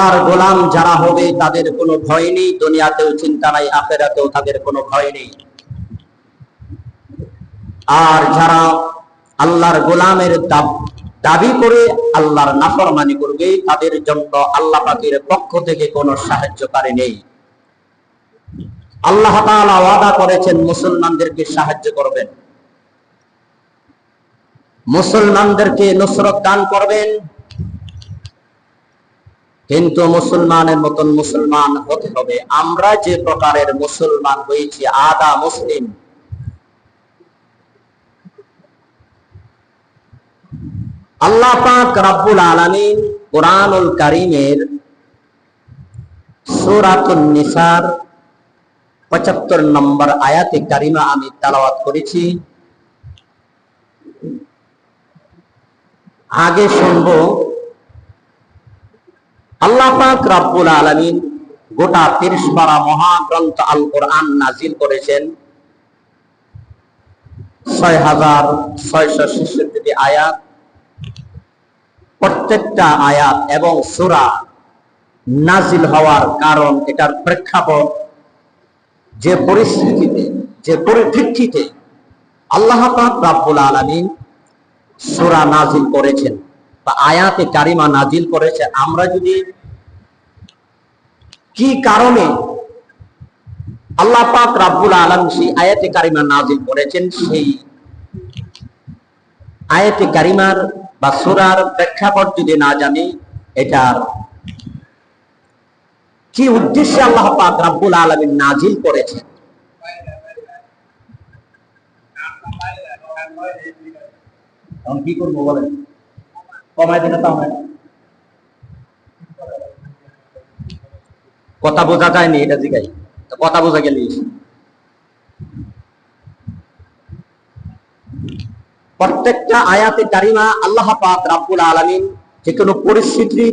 আল্লাহর গোলাম যারা হবে তাদের কোনো ভয় নেই, দুনিয়াতেও চিন্তা নাই, আখিরাতেও তাদের কোনো ভয় নেই। আর যারা আল্লাহর গোলামের দাবি করে আল্লাহর নাফরমানি করবে তাদের জন্য আল্লাহ পাকের পক্ষ থেকে কোনো সাহায্যকারী নেই। আল্লাহ তাআলা ওয়াদা করেছেন মুসলমানদেরকে সাহায্য করবেন, মুসলমানদেরকে নসরত দান করবেন, কিন্তু মুসলমানের মতন মুসলমান হতে হবে। আমরা যে প্রকারের মুসলমান হয়েছি, আদা মুসলিম, আল্লাহ পাক রব্বুল আলামিন কুরআনুল কারীমের সূরাতুন নিসার ৭৫ নম্বর আয়াতে কারিমা আমি তেলাওয়াত করেছি, আগে শুনবো। আল্লাহ পাক রব্বুল আলামিন গোটা ৩০ পারা মহাগ্রন্থ আল কোরআন নাজিল করেছেন। ৬৬৬৬ আয়াত, প্রত্যেকটা আয়াত এবং সূরা নাজিল হওয়ার কারণ, এটার প্রেক্ষাপট, যে পরিস্থিতিতে, যে পরিপ্রেক্ষিতে আল্লাহ পাক রব্বুল আলামিন সূরা নাজিল করেছেন বা আয়াতে কারিমা নাজিল করেছে, আমরা যদি কি কারণে আল্লাহ পাক রব্বুল আলামিন সেই আয়াতে কারিমা নাজিল করেছেন, সেই আয়াতে কারিমার বা সূরার প্রেক্ষাপট যদি না জানি, এটার কি উদ্দেশ্যে আল্লাহ পাক রব্বুল আলামিন নাজিল করেছেন, তখন কি করবো বলেন? কমাই দিলে তো হয় না, কথা বোঝা যায়নি, এটা জিগাই, কথা বোঝা গেলে প্রত্যেকটা আয়াতে কারিমা আল্লাহ পাক রব্বুল আলামিন যে কোনো পরিস্থিতি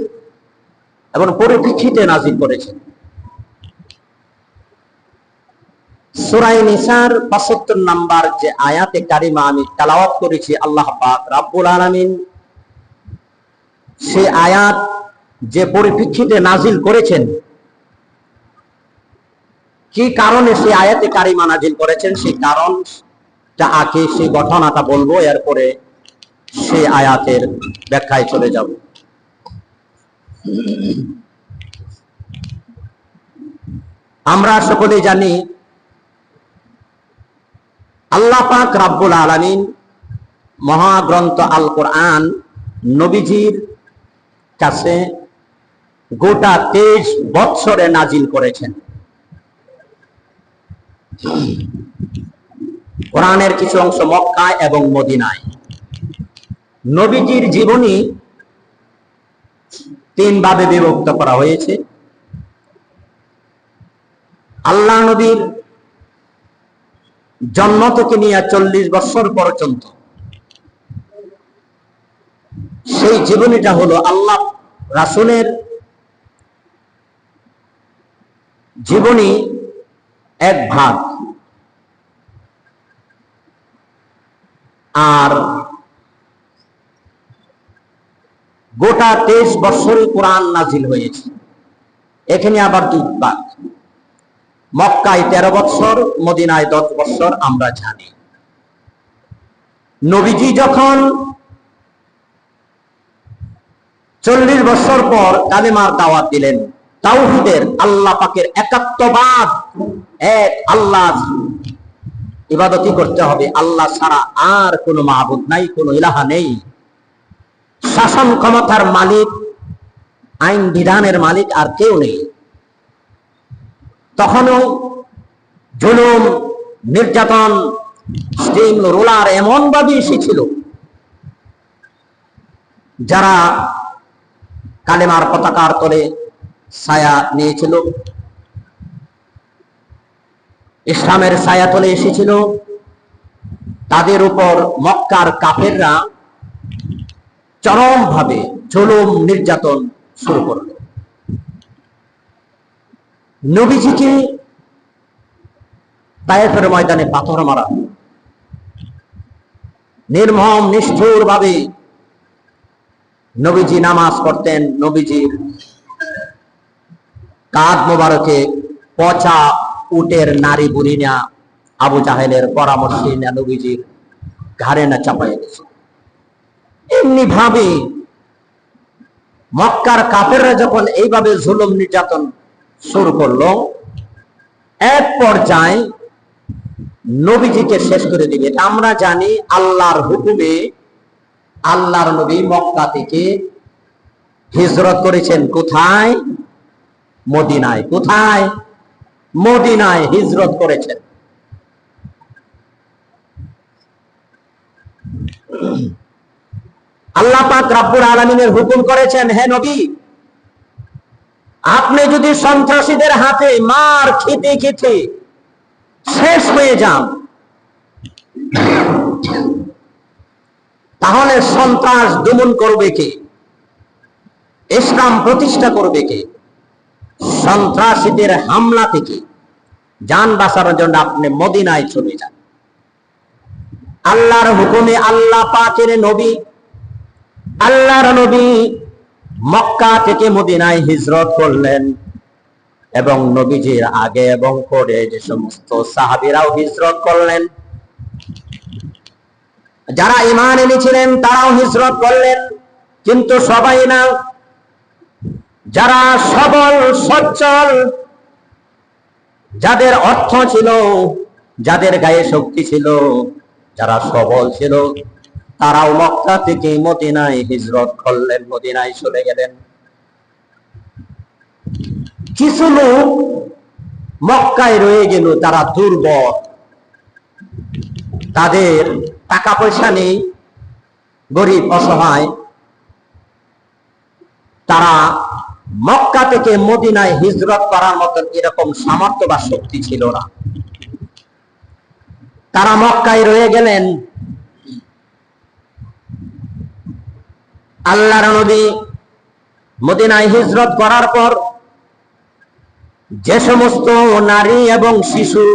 এবং পরিপ্রেক্ষিতে নাজিল করেছেন। সূরা নিসার ৭৫ নম্বর যে আয়াতে কারিমা আমি তেলাওয়াত করেছি, আল্লাহ পাক রব্বুল আলামিন সেই আয়াত যে পরিপ্রেক্ষিতে নাজিল করেছেন, কি কারণে সেই আয়াতে কারিমা নাজিল করেছেন, সেই কারণটা আগে, সেই ঘটনাটা বলবো, এরপরে সেই আয়াতের ব্যাখ্যায় চলে যাব। আমরা সকলেই জানি আল্লাহ পাক রব্বুল আলামিন মহাগ্রন্থ আল কোরআন নবীজির কাছে গোটা 23 বৎসরে নাজিল করেছেন। কোরআনের কিছু অংশ মক্কায় এবং মদিনায়। নবীজির জীবনী 3 ভাবে বিভক্ত করা হয়েছে। আল্লাহ নবীর জন্ম থেকে নিয়ে 40 বছর পর্যন্ত সেই জীবনীটা হলো আল্লাহ রাসূলের জীবনী এক ভাগ, আর গোটা 23 বছরে কোরআন নাজিল হয়েছে। এখানে আবার 2 ভাগ, মক্কায় 13 বছর, মদিনায় 10 বছর। আমরা জানি নবীজি যখন 40 বছর পর কালেমার দাওয়াত দিলেন, তাওহীদের, আল্লাহ পাকের একাত্মবাদ, এক আল্লাহ ইবাদতই করতে হবে, আল্লাহ ছাড়া আর কোনো মাবুদ নাই, কোনো ইলাহা নেই, শাসন ক্ষমতার মালিক, আইন বিধানের মালিক আর কেউ নেই। তখনও জুলুম, নির্যাতন, স্টিম রোলার এমন ভাবে এসেছিল, যারা কালেমার পতাকার তলে ছায়া নিয়েছিল, ইসলামের ছায়া তলে এসেছিল, তাদের উপর মক্কার কাফেররা চরম ভাবে জুলুম নির্যাতন শুরু করল। নবীজিকে তায়েফের ময়দানে পাথর মারা, নির্মম নিষ্ঠুর ভাবে নবীজি নামাজ পড়তেন, নবীজির কাঁধ মোবারকে পচা উটের নারী বুড়ি না আবু জাহেলের পরামর্শে নবীজির ঘাড়ে না চাপাই গেছে। এমনি ভাবে মক্কার কাফেররা যখন এইভাবে জুলুম নির্যাতন শুরু করলো, এক পর্যায়ে নবীজিকে শেষ করে দিবে। আমরা জানি আল্লাহর হুকুমে আল্লাহর নবী মক্কা থেকে হিজরত করেছেন কোথায়? মদিনায়। কোথায়? মদিনায় হিজরত করেছেন। আল্লাহ পাক রব্বুল আলামিনের হুকুম করেছেন, হে নবী, আপনি যদি সন্ত্রাসীদের হাতে মার খেতে খেতে শেষ হয়ে যান, তাহলে সন্ত্রাস দমন করবে কে? ইসলাম প্রতিষ্ঠা করবে কে? সন্ত্রাসীদের হামলা থেকে জান বাঁচানোর জন্য আপনি মদিনায় চলে যান। আল্লাহর হুকুমে আল্লাহ পাকের নবী, আল্লাহর নবী মক্কা থেকে মদিনায় হিজরত করলেন এবং নবীজির আগে এবং পরে যে সমস্ত সাহাবীরাও হিজরত করলেন, যারা ঈমান এনেছিলেন তারাও হিজরত করলেন। কিন্তু সবাই না, যারা সবল সচ্ছল, যাদের অর্থ ছিল, যাদের গায়ে শক্তি ছিল, যারা সবল ছিল, তারাও মক্কা থেকে মদিনায় হিজরত করলেন, মদিনায় চলে গেলেন। কিছু লোক মক্কায় রয়ে গেল, তারা দুর্বল, তাদের টাকা পয়সা নেই, গরিব অসহায়, তারা মক্কা থেকে মদিনায় হিজরত করার মতন এরকম সামর্থ্য বা শক্তি ছিল না। তারা মক্কায় রয়ে গেলেন। আল্লাহর নবী মদিনায় হিজরত করার পর যে সমস্ত নারী এবং শিশু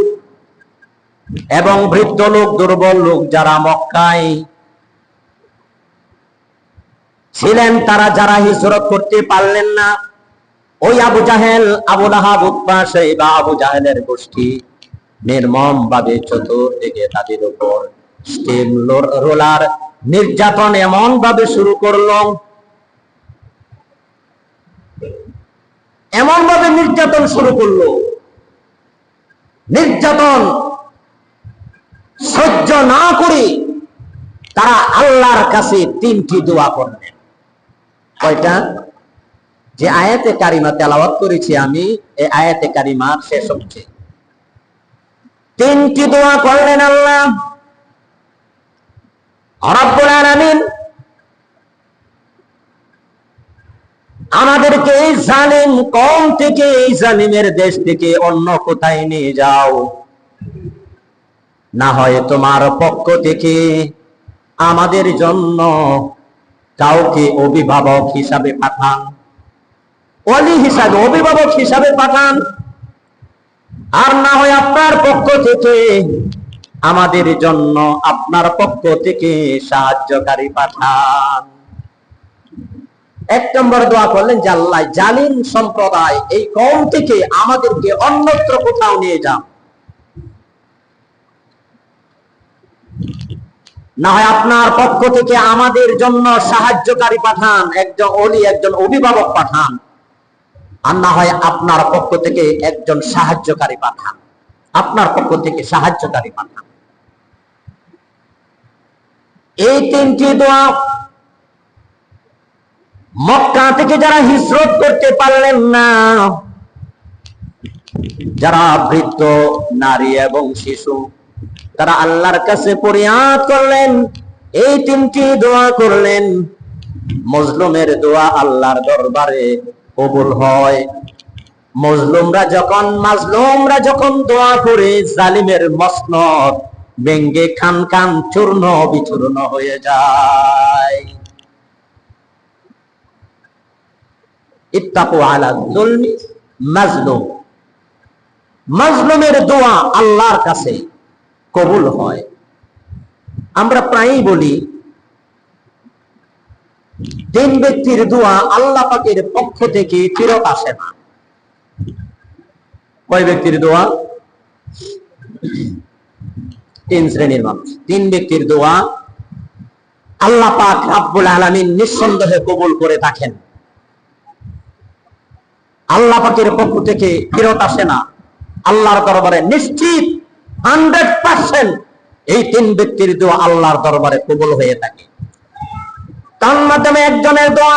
এবং বৃদ্ধ লোক, দুর্বল লোক যারা মক্কায় ছিলেন, তারা যারা হিজরত করতে পারলেন না, ওই আবু জাহেল, আবু লাহাব, উতবা, শাইবা, আবু জাহেলের গোষ্ঠী নির্মম ভাবে চতুর্দিকে তাদের উপর স্টিম রোলার নির্যাতন এমন ভাবে শুরু করলো, এমন ভাবে নির্যাতন শুরু করলো, নির্যাতন সহ্য না করে তারা আল্লাহর কাছে তিনটি দোয়া করলেন। কয়টা? যে আয়াতে কারিমা তেলাওয়াত করেছি আমি, এই আয়াতে কারিমার শেষ হচ্ছে তিনটি দোয়া করলেন আল্লাহ রাব্বুল আলামিন, আমাদেরকে এই জালিম কওম থেকে, এই জালিমের দেশ থেকে অন্য কোথায় নিয়ে যাও, না হয় তোমার পক্ষ থেকে আমাদের জন্য কাউকে অভিভাবক হিসাবে পাঠান, ওলি হিসাবে, অভিভাবক হিসাবে পাঠান, আর না হয় আপনার পক্ষ থেকে আমাদের জন্য আপনার পক্ষ থেকে সাহায্যকারী পাঠান। এক নম্বর দোয়া করলেন যে আল্লাহ, জালিম সম্প্রদায় এই কওম থেকে আমাদেরকে অন্যত্র কোথাও নিয়ে যান, না হয় আপনার পক্ষ থেকে আমাদের জন্য সাহায্যকারী পাঠান, একজন ওলি, একজন অভিভাবক পাঠান, আর না হয় আপনার পক্ষ থেকে একজন সাহায্যকারী পাঠান, আপনার পক্ষ থেকে সাহায্যকারী পাঠান। এই তিনটি দোয়া মক্কা থেকে যারা হিজরত করতে পারলেন না, যারা বৃদ্ধ, নারী এবং শিশু, তারা আল্লাহর কাছে ফরিয়াদ করলেন, এই তিনটি দোয়া করলেন। মজলুমের দোয়া আল্লাহর দরবারে কবুল হয়। মাজলুমরা যখন দোয়া করে, জালিমের মসনদ ভেঙ্গে খান খান চূর্ণ বিচূর্ণ হয়ে যায়। ইত্তাকু আলা যুলমি মাজলুম, মাজলুমের দোয়া আল্লাহর কাছে কবুল হয়। আমরা প্রায়ই বলি, তিন ব্যক্তির দোয়া আল্লাহ পাকের পক্ষ থেকে ফেরত আসে না। কয় ব্যক্তির দোয়া? 3 শ্রেণীর মানুষ। 3 ব্যক্তির দোয়া আল্লাহ পাক রব্বুল আলামিন নিঃসন্দেহে কবুল করে থাকেন। আল্লাহ পাকের পক্ষ থেকে ফেরত আসে না, আল্লাহর দরবারে নিশ্চিত 100% এই 3 ব্যক্তির দোয়া আল্লাহর দরবারে কবুল হয়ে থাকে। তার মাধ্যমে একজনের দোয়া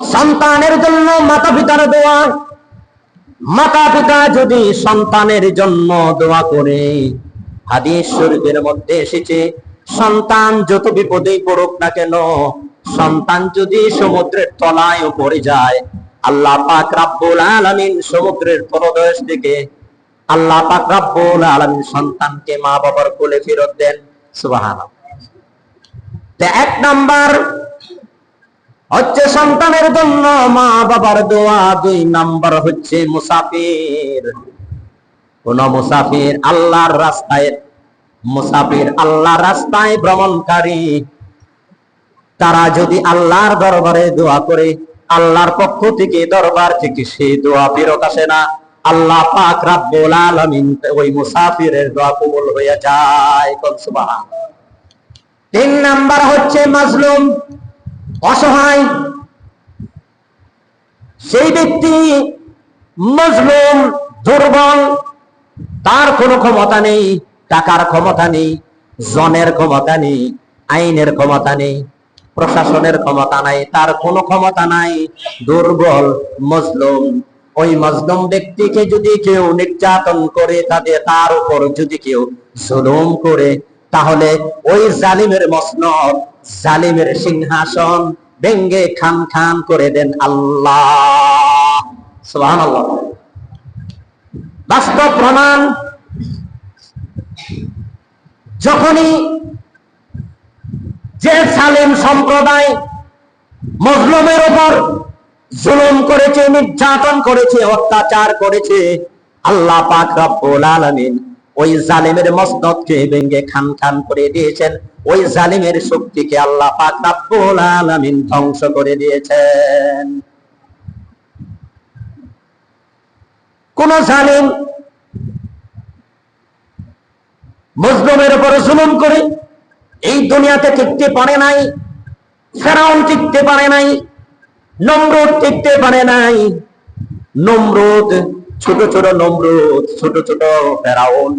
সন্তানের জন্য, মাতা পিতার দোয়া, মাতা পিতা যদি সন্তানের জন্য দোয়া করে, হাদিস শরীফের মধ্যে এসেছে সন্তান যত বিপদেই পড়ুক না কেন, সন্তান যদি সমুদ্রের তলায় পড়ে যায়, আল্লাহ পাক রব্বুল আলামিন সমুদ্রের তলদেশ থেকে আল্লাহ পাক রব্বুল আলামিন সন্তানকে মা বাবার কোলে ফেরত দেন। সুবহানাল্লাহ। তে 1 নাম্বার হচ্ছে সন্তানের জন্য মা বাবার দোয়া। 2 নাম্বার হচ্ছে মুসাফির। কোন মুসাফির? আল্লাহর রাস্তায় মুসাফির, আল্লাহর রাস্তায় ভ্রমণকারী, তারা যদি আল্লাহর দরবারে দোয়া করে, আল্লাহর পক্ষ থেকে দরবার থেকে সেই দোয়া ফেরত আসে না, আল্লাহ পাক রব্বুল আলামিন ওই মুসাফিরের দোয়া কবুল হয়ে যায়। সুবহানাল্লাহ। 3 নাম্বার হচ্ছে মাজলুম, অসহায়। সেই ব্যক্তি মাজলুম, দুর্বল, তার কোনো ক্ষমতা নেই, টাকার ক্ষমতা নেই, জনের ক্ষমতা নেই, আইনের ক্ষমতা নেই, প্রশাসনের ক্ষমতা নাই, তার কোনো ক্ষমতা নাই, দুর্বল, মজলুম। ওই মজলুম ব্যক্তিকে যদি কেউ নির্যাতন করে, তার উপর যদি কেউ জুলুম করে, তাহলে ওই জালিমের মসনদ, জালিমের সিংহাসন ভেঙ্গে খান খান করে দেন আল্লাহ। সুবহানাল্লাহ। বাস্তব প্রমাণ। যখনই যে জালিম সম্প্রদায় মজলুমের উপর জুলুম করেছে, নির্যাতন করেছে, অত্যাচার করেছে, আল্লাহ পাক রব্বুল আলামিন ওই জালিমের মসনদকে ভেঙ্গে খান খান করে দিয়েছেন। ওই জালিমের শক্তিকে আল্লাহ পাক রব্বুল আলামিন ধ্বংস করে দিয়েছেন। কোন জালিম মজলুমের উপর জুলুম করে এই দুনিয়াতে টিকতে পারে নাই। ফেরাউন টিকতে পারে নাই, নমরুদ টিকতে পারে নাই। নমরুদ, ছোট ছোট নমরুদ, ছোট ছোট ফেরাউন,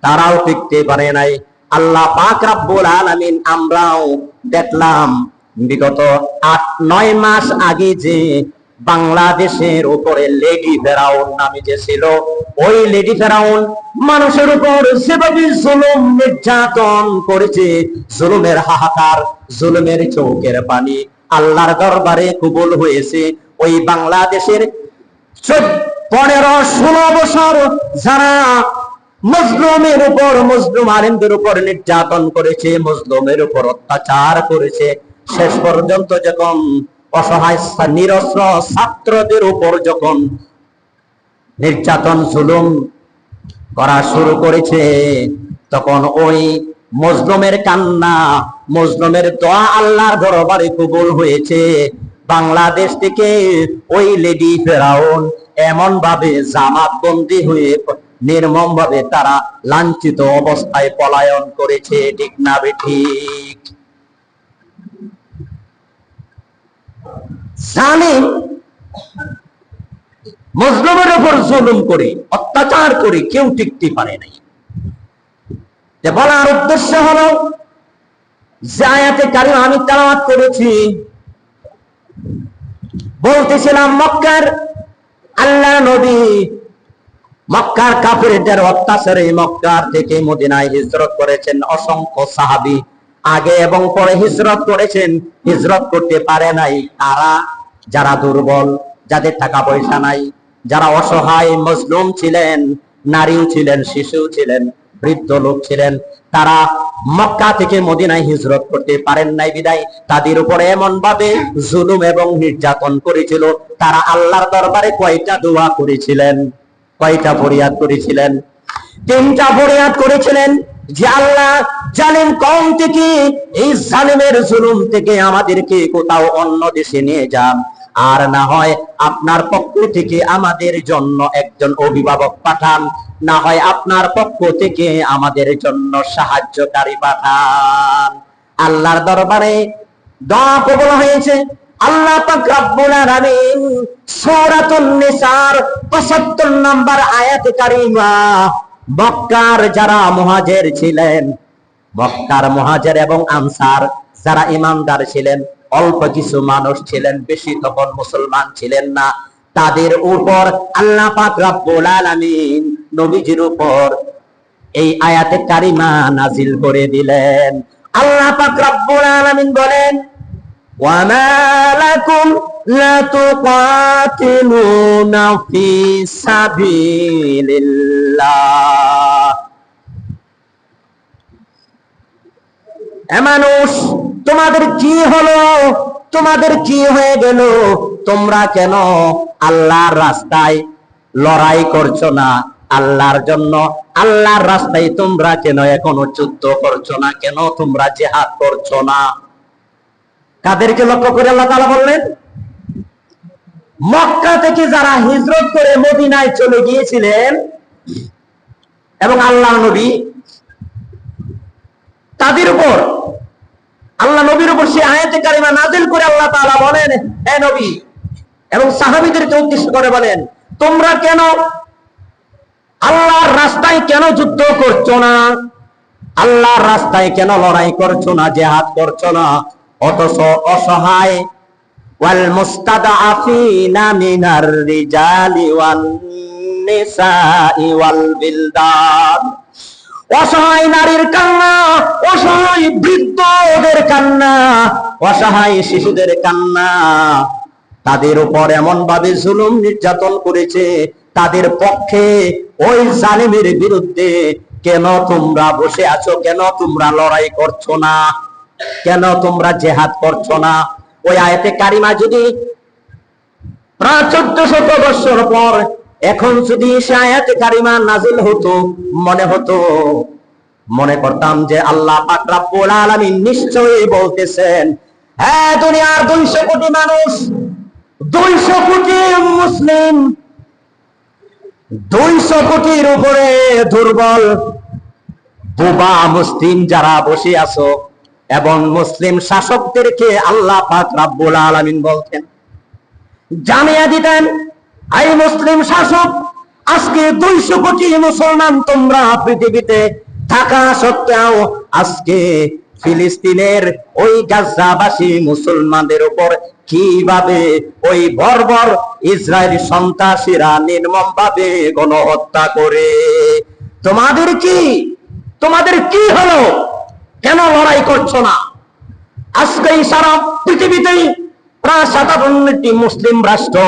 তারাও টিকতে পারে নাই। আল্লাহ পাক রব্বুল আলামিন আমরাও দেখলাম বিগত 8-9 মাস আগে যে বাংলাদেশের উপরে লেডি ফেরাউন নামে যে ছিল, ওই লেডি ফেরাউন মানুষের উপর যেভাবে জুলুম নির্যাতন করেছে, জুলুমের হাহাকার, জুলুমের চোখের পানি আল্লাহর দরবারে কবুল হয়েছে। ওই বাংলাদেশের 15-16 বছর যারা মজলুমের উপর, মজলুম আলেমদের উপর নির্যাতন করেছে, মজলুমের উপর অত্যাচার করেছে, শেষ পর্যন্ত যখন অসহায় নিরস্ত্র ছাত্রদের উপর যখন নির্যাতন জুলুম করা শুরু করেছে, তখন ওই মজলুমের কান্না, মজলুমের দোয়া আল্লাহর দরবারে কবুল হয়েছে। বাংলাদেশ থেকে ওই লেডি ফেরাউন এমন ভাবে জামাতবন্দি হয়ে নির্মম ভাবে তারা লাঞ্ছিত অবস্থায় পলায়ন করেছে। ঠিক না বেঠিক? জালিম মজলুমের উপর জুলুম করে, অত্যাচার করে কেউ টিকতে পারে নাই। যে বলার উদ্দেশ্য হলো, যে আয়াতে কারিমা আমি তেলাওয়াত করেছি, বলতেছিলাম মক্কার আল্লাহ নবী মক্কার কাফিরদের অত্যাচারে মক্কার থেকে মদিনায় হিজরত করেছেন। অসংখ্য সাহাবী আগে এবং পরে হিজরত করেছেন। হিজরত করতে পারে নাই তারা, যারা দুর্বল, যাদের টাকা পয়সা নাই, যারা অসহায় মজলুম ছিলেন, নারীও ছিলেন, শিশু ছিলেন, বৃদ্ধ লোক ছিলেন, তারা মক্কা থেকে মদিনায় হিজরত করতে পারেন নাই বিদায় তাদের উপরে এমন ভাবে জুলুম এবং নির্যাতন করেছিল। তারা আল্লাহর দরবারে কয়টা দোয়া করেছিলেন? কয়টা ফরিয়াদ করেছিলেন? 3টা ফরিয়াদ করেছিলেন যে আল্লাহ, জালিম কওম থেকে, এই জালিমের জুলুম থেকে আমাদেরকে কোথাও অন্য দেশে নিয়ে যান। আর না হয় আপনার পক্ষ থেকে আমাদের জন্য একজন অভিভাবক পাঠান, না হয় আপনার পক্ষ থেকে আমাদের জন্য সাহায্যকারী পাঠান। আল্লাহর দরবারে দোয়া কবুল হয়েছে। আল্লাহ পাক রব্বুল আলামিন সূরাতুন নিসার ৭৫ নম্বর আয়াতে কারিমা মক্কার যারা মুহাজির ছিলেন, মক্কার মুহাজির এবং আনসার যারা ঈমানদার ছিলেন, অল্প কিছু মানুষ ছিলেন, বেশি তখন মুসলমান ছিলেন না, তাদের উপর আল্লাহ পাক রব্বুল আলামিন নবীজির উপর এই আয়াতে কারিমা নাজিল করে দিলেন। আল্লাহ পাক রব্বুল আলামিন বলেন, وَمَا لَكُمْ لَا تُقَاتِلُونَ فِي سَبِيلِ اللَّهِ। মানুষ, তোমাদের কি হলো, তোমাদের কি হয়ে গেল? তোমরা কেন আল্লাহর রাস্তায় লড়াই করছো না? আল্লাহর জন্য আল্লাহর রাস্তায় তোমরা কেন এখনো যুদ্ধ করছো না? কেন তোমরা জিহাদ করছো না? কাদেরকে লক্ষ্য করে আল্লাহ তাআলা বললেন? মক্কা থেকে যারা হিজরত করে মদিনায় চলে গিয়েছিলেন এবং আল্লাহ নবী তাদের উপর, আল্লাহ নবীর উপর সে আয়াতে কারিমা নাযিল করে আল্লাহ তাআলা বলেন, হে নবী, এবং সাহাবীদেরকে উদ্দেশ্য করে বলেন, তোমরা কেন আল্লাহর রাস্তায় কেন যুদ্ধ করছো না? আল্লাহর রাস্তায় কেন লড়াই করছো না, জিহাদ করছো না? অথচ অসহায় ওয়াল মুস্তাদআফিনা মিনার রিজালি ওয়ান নিসাই ওয়াল বিলদান, অসহায় নারীর কান্না, অসহায় বৃদ্ধদের কান্না, অসহায় শিশুদের কান্না, তাদের উপর এমন ভাবে জুলুম নির্যাতন করেছে, তাদের পক্ষে ওই জালিমের বিরুদ্ধে কেন তোমরা বসে আছো? কেন তোমরা লড়াই করছো না? কেন তোমরা জিহাদ করছো না? ওই আয়াতে কারিমা যদি প্রায় 1400 বছর পর এখন যদি সে আয়াতে কারিমা নাজিল হতো, মনে করতাম যে আল্লাহ পাক রব্বুল আলামিন নিশ্চয়ই বলতেছেন, হ্যাঁ, দুনিয়ার 200 কোটি মানুষ, 200 কোটি মুসলিম, 200 কোটির উপরে দুর্বল বোবা মুসলিম যারা বসে আছো, এবং মুসলিম শাসকদেরকে আল্লাহ পাক রব্বুল আলামিন বলতেন, জানিয়ে দিতেন, এই মুসলিম শাসক, আজকে 200 কোটি মুসলমান তোমরা পৃথিবীতে থাকা সত্ত্বেও আজকে ফিলিস্তিনের ওই গাজাবাসী মুসলমানদের উপর কিভাবে ওই বর্বর ইসরায়েলি সন্ত্রাসীরা নির্মমভাবে গণহত্যা করে। তোমাদের কি হলো? কেন লড়াই করছো না? আজকে সারা পৃথিবীতেই প্রায় 57টি মুসলিম রাষ্ট্র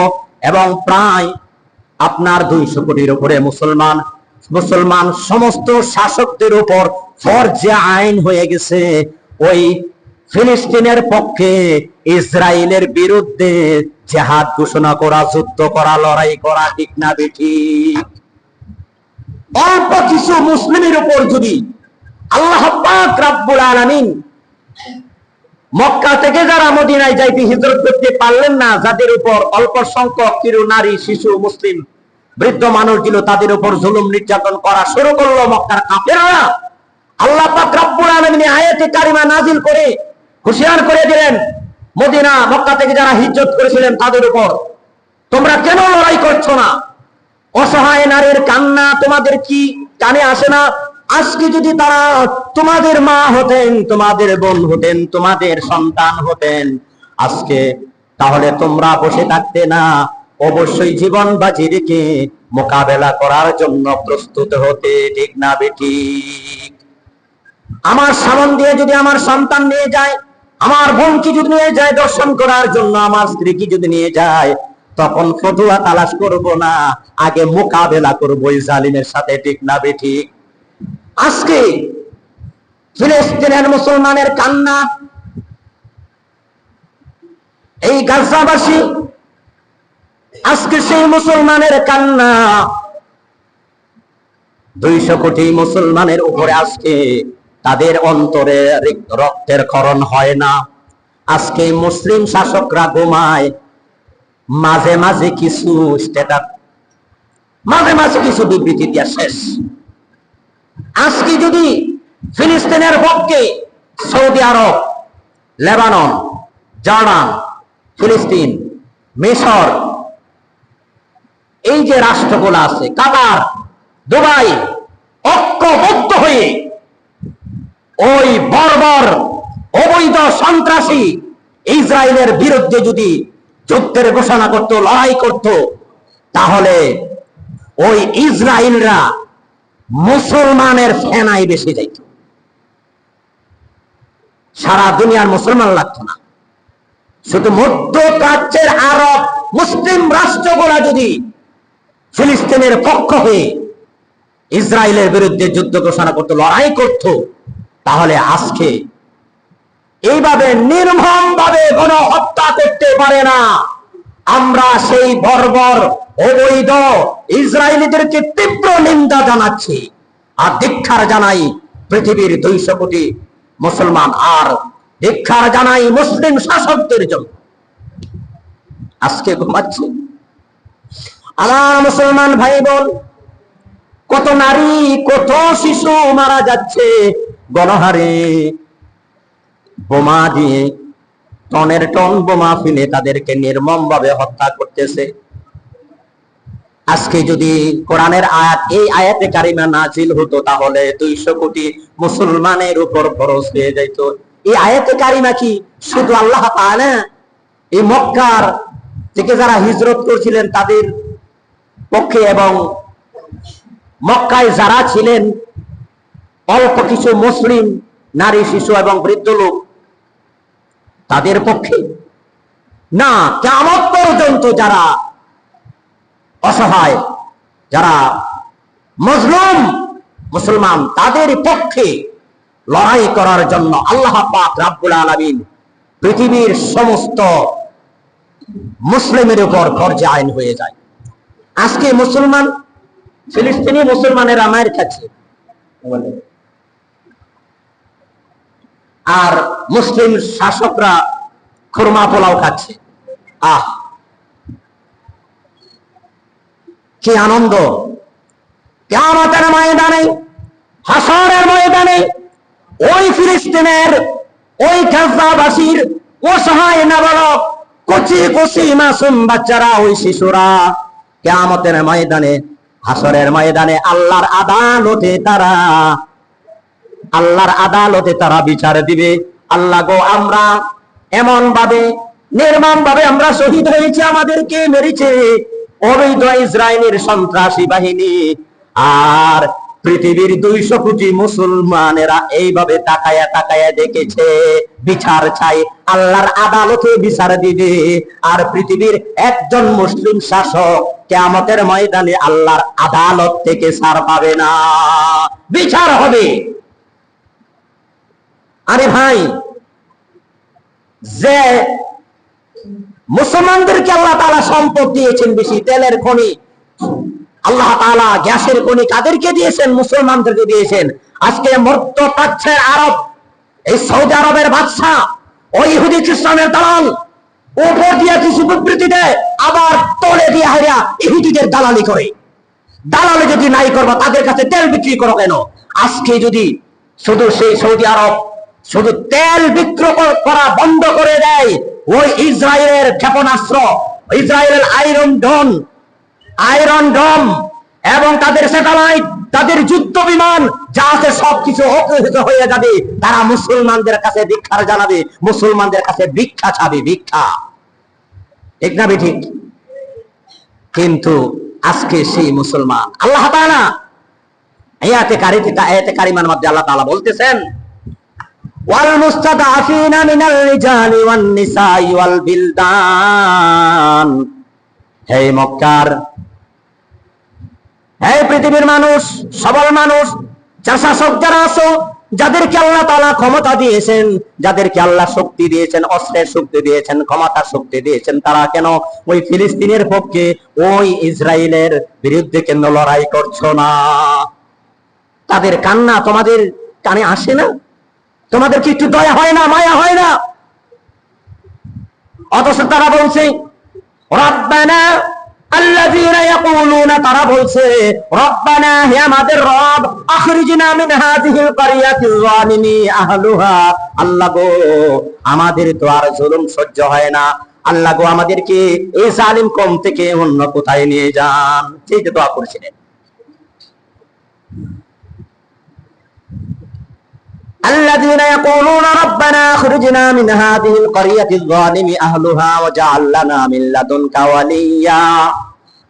এবং প্রায় আপনার 200 কোটির উপরে মুসলমান সমস্ত শাসকদের উপর ফরজে আইন হয়ে গেছে ওই ফিলিস্তিনের পক্ষে ইসরায়েলের বিরুদ্ধে জিহাদ ঘোষণা করা, যুদ্ধ করা, লড়াই করা, ঠিক না বেঠিক? অল্প কিছু মুসলিমের উপর যদি আল্লাহ পাক রব্বুল আলামিন মক্কা থেকে যারা মদিনায় যাইতে হিজরত করতে পারলেন না, যাদের উপর অল্প সংখ্যক কিরু নারী, শিশু, মুসলিম, বৃদ্ধ মানুষ ছিল, তাদের উপর জুলুম নির্যাতন করা শুরু করলো মক্কার কাফেররা, আল্লাহ পাক রব্বুল আলামিন আয়াতে কারিমা নাজিল করে হুঁশিয়ার করে দিলেন মদিনা, মক্কা থেকে যারা হিজরত করেছিলেন তাদের উপর, তোমরা কেন লড়াই করছো না? অসহায় নারীর কান্না তোমাদের কি কানে আসে না? আজকে যদি তারা তোমাদের মা হতেন, তোমাদের বোন হতেন, তোমাদের সন্তান হতেন আজকে, তাহলে তোমরা বসে থাকতে না, অবশ্যই জীবন বাজি রেখে মোকাবেলা করার জন্য প্রস্তুত হতে, ঠিক না বেঠিক? আমার সামন দিয়ে যদি আমার সন্তান নিয়ে যায়, আমার বোনকে যদি নিয়ে যায় দর্শন করার জন্য, আমার স্ত্রীকে যদি নিয়ে যায়, তখন ফতুয়া তালাশ করব না, আগে মোকাবেলা করবো এই জালিমের সাথে, ঠিক না বেঠিক? আজকে ফিলিস্তিনের মুসলমানের কান্না, এই গাজাবাসী, আজকে সেই মুসলমানের কান্না, 200 কোটি মুসলমানের উপরে আজকে তাদের অন্তরে রক্তের ক্ষরণ হয় না। আজকে মুসলিম শাসকরা ঘুমায়, মাঝে মাঝে কিছু স্ট্যাটাস, মাঝে মাঝে কিছু বিবৃতি দিয়া শেষ। আজকে যদি ফিলিস্তিনের পক্ষে সৌদি আরব, লেবানন, জর্ডান, ফিলিস্তিন, মিশর, এই যে রাষ্ট্রগুলো আছে, কাতার, দুবাই, ঐক্যবদ্ধ হয়ে ওই বর্বর অবৈধ সন্ত্রাসী ইসরায়েলের বিরুদ্ধে যদি যুদ্ধের ঘোষণা করত, লড়াই করত, তাহলে ওই ইসরায়েলরা মুসলমানের ফেনায় বেশি যাইত, সারা দুনিয়ার মুসলমান লাগতো না। শুধু মধ্যপ্রাচ্যের আরব মুসলিম রাষ্ট্রগুলা যদি ফিলিস্তিনের পক্ষ হয়ে ইসরায়েলের বিরুদ্ধে যুদ্ধ ঘোষণা করত, লড়াই করত, তাহলে আজকে এইভাবে নির্মম ভাবে গণহত্যা করতে পারে না। আমরা সেই বর্বর অবৈধ ইসরায়েলিদেরকে তীব্র নিন্দা জানাচ্ছি আর ধিক্কার জানাই পৃথিবীর 200 কোটি মুসলমান, আর ধিক্কার জানাই মুসলিম শাসকদের জন্য। আজকে ঘুমাচ্ছে আমার মুসলমান ভাই বোন, কত নারী, কত শিশু মারা যাচ্ছে গণহারে, বোমা দিয়ে টনের টন বোমা ফেলে তাদেরকে নির্মম ভাবে হত্যা করতেছে। আজকে যদি কোরআনের আয়াত, এই আয়াতে কারিমা নাজিল হতো, তাহলে 200 কোটি মুসলমানের উপর খরচ হয়ে যেত। এই আয়াতে কারিমা কি শুধু আল্লাহ তাআলা এই মক্কার থেকে যারা হিজরত করছিলেন তাদের পক্ষে এবং মক্কায় যারা ছিলেন অল্প কিছু মুসলিম নারী, শিশু এবং বৃদ্ধ লোক তাদের পক্ষে না, কিয়ামত পর্যন্ত যারা অসহায়, যারা মজলুম মুসলমান, তাদের পক্ষে লড়াই করার জন্য আল্লাহ পাক রাব্বুল আলামিন পৃথিবীর সমস্ত মুসলিমের উপর ফরজে আইন হয়ে যায়। আজকে মুসলমান, ফিলিস্তিনি মুসলমানেরা মায়ের খাচ্ছে আর মুসলিম শাসকরা খুরমা পোলাও খাচ্ছে। আহ, কি আনন্দ! কিয়ামতের ময়দানে, হাসরের ময়দানে ওই ফিলিস্তিনের ওই গাজাবাসীর অসহায় নাবালক, কচি কচি মাসুম বাচ্চারা, ওই শিশুরা কিয়ামতের ময়দানে, হাসরের ময়দানে আল্লাহর আদালতে তারা বিচার দিবে। আল্লাহ গো, আমরা এমন ভাবে নির্মম ভাবে আমরা শহীদ হয়েছি, আমাদেরকে মেরেছে অবৈধ ইসরায়েলের সন্ত্রাসী বাহিনী, আর পৃথিবীর 200 কোটি মুসলমানেরা এইভাবে তাকায়া তাকায়া দেখেছে। বিচার চাই, আল্লাহর আদালতে বিচার দিবে। আর পৃথিবীর একজন মুসলিম শাসক কিয়ামতের ময়দানে আল্লাহর আদালত থেকে ছাড় পাবে না, বিচার হবে। আরে ভাই, যে মুসলমানদেরকে আল্লাহ তাআলা সম্পদ দিয়েছেন বেশি, তেলের খনি আল্লাহ তাআলা, গ্যাসের খনি কাদেরকে দিয়েছেন? মুসলমানদেরকে দিয়েছেন। আজকে মধ্যপ্রাচ্যের আরব, এই সৌদি আরবের বাদশা ওই ইহুদি খ্রিস্টানের দালাল, উপর দিয়ে কিছু বিবৃতি দেয়, আবার তলে দিয়ে হারিয়া ইহুদিদের দালালি করে। দালালি যদি নাই করবা, তাদের কাছে তেল বিক্রি করো কেন? আজকে যদি শুধু সেই সৌদি আরব শুধু তেল বিক্রয় করা বন্ধ করে দেয়, ওই ইসরায়েলের ক্ষেপণাস্ত্র, ইসরায়েলের আয়রন ডোম এবং তাদের স্যাটেলাইট, তাদের যুদ্ধ বিমান যা আছে সবকিছু অকেজ হয়ে যাবে। তারা মুসলমানদের কাছে ভিক্ষার জানাবে, মুসলমানদের কাছে ভিক্ষা চাবে, ভিক্ষা। ঠিক না ঠিক? কিন্তু আজকে সেই মুসলমান, আল্লাহ তাআলা আয়াতে কারিমার মধ্যে আল্লাহ তাআলা বলতেছেন, ওয়াল মুস্তাদআফিনা মিনাল রিজালি ওয়ান নিসাই ওয়াল বিলদান। হে মক্কার, হে পৃথিবীর মানুষ, সবল মানুষ, শাসক যারা আছো, যাদেরকে আল্লাহ তাআলা ক্ষমতা দিয়েছেন, যাদেরকে আল্লাহ শক্তি দিয়েছেন, অস্ত্রের শক্তি দিয়েছেন, ক্ষমতার শক্তি দিয়েছেন, তারা কেন ওই ফিলিস্তিনের পক্ষে, ওই ইসরায়েলের বিরুদ্ধে কেন লড়াই করছো না? তাদের কান্না তোমাদের কানে আসে না? তোমাদের কি একটু দয়া হয় না, মায়া হয় না? অথচ তারা বলছে রব্বানা আল্লাযীনা ইয়াকুলুনা, তারা বলছে রব্বানা, হে আমাদের রব, আখরিজনা মিন হাযিহিল ক্বরিয়াতিল যালিমি আহলুহা, আল্লাহ গো আমাদের তো আর জুলুম সহ্য হয় না, আল্লাহ গো আমাদেরকে এই জালিম কওম থেকে অন্য কোথায় নিয়ে যান। এই যে দোয়া করেছিলেন। الذين يقولون ربنا اخرجنا من هذه القرية الظالم أهلها واجعل لنا من لدنك وليا।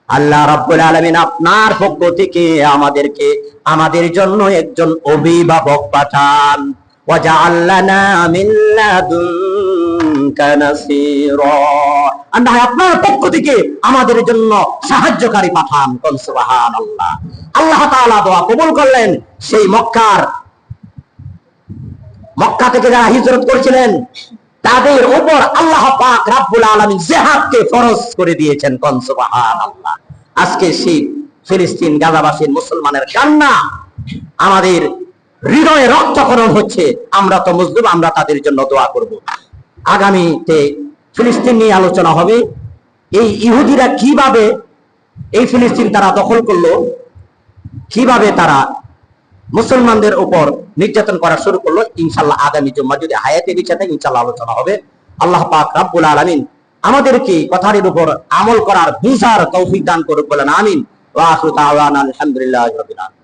আল্লাহ রাব্বুল আলামিন আপনার পক্ষ থেকে আমাদেরকে, আমাদের জন্য একজন অভিভাবক পাঠান। ওয়াজআল লানা মিন লাদুনকা নাসীরা, আল্লাহ আপনার পক্ষ থেকে আমাদের জন্য সাহায্যকারী পাঠান। কোন সুবহানাল্লাহ। আল্লাহ তাআলা দোয়া কবুল করলেন। সেই মক্কা থেকে যারা হিজরত করেছিলেন তাদের উপর আল্লাহ পাক রব্বুল আলামিন জিহাদকে ফরজ করে দিয়েছেন। কোন সুবহানাল্লাহ। আজকে সেই ফিলিস্তিন গাজাবাসীর মুসলমানের কান্না আমাদের হৃদয়ে রক্তক্ষরণ হচ্ছে। আমরা তো মুসলিম, আমরা তাদের জন্য দোয়া করব। আগামীতে ফিলিস্তিন নিয়ে আলোচনা হবে। এই ইহুদিরা কিভাবে এই ফিলিস্তিন তারা দখল করলো, কিভাবে তারা মুসলমানদের উপর নির্যাতন করা শুরু করলো, ইনশাআল্লাহ আগামী জুম্মা যদি হায়াতে বেঁচে থাকে ইনশাআল্লাহ আলোচনা হবে। আল্লাহ পাক রব্বুল আলামিন আমাদেরকে কথাটির উপর আমল করার বুঝার তৌফিক দান করুক বলেন আমিন। ওয়া আখিরু দাওয়ানা আলহামদুলিল্লাহি রাব্বিল আলামিন।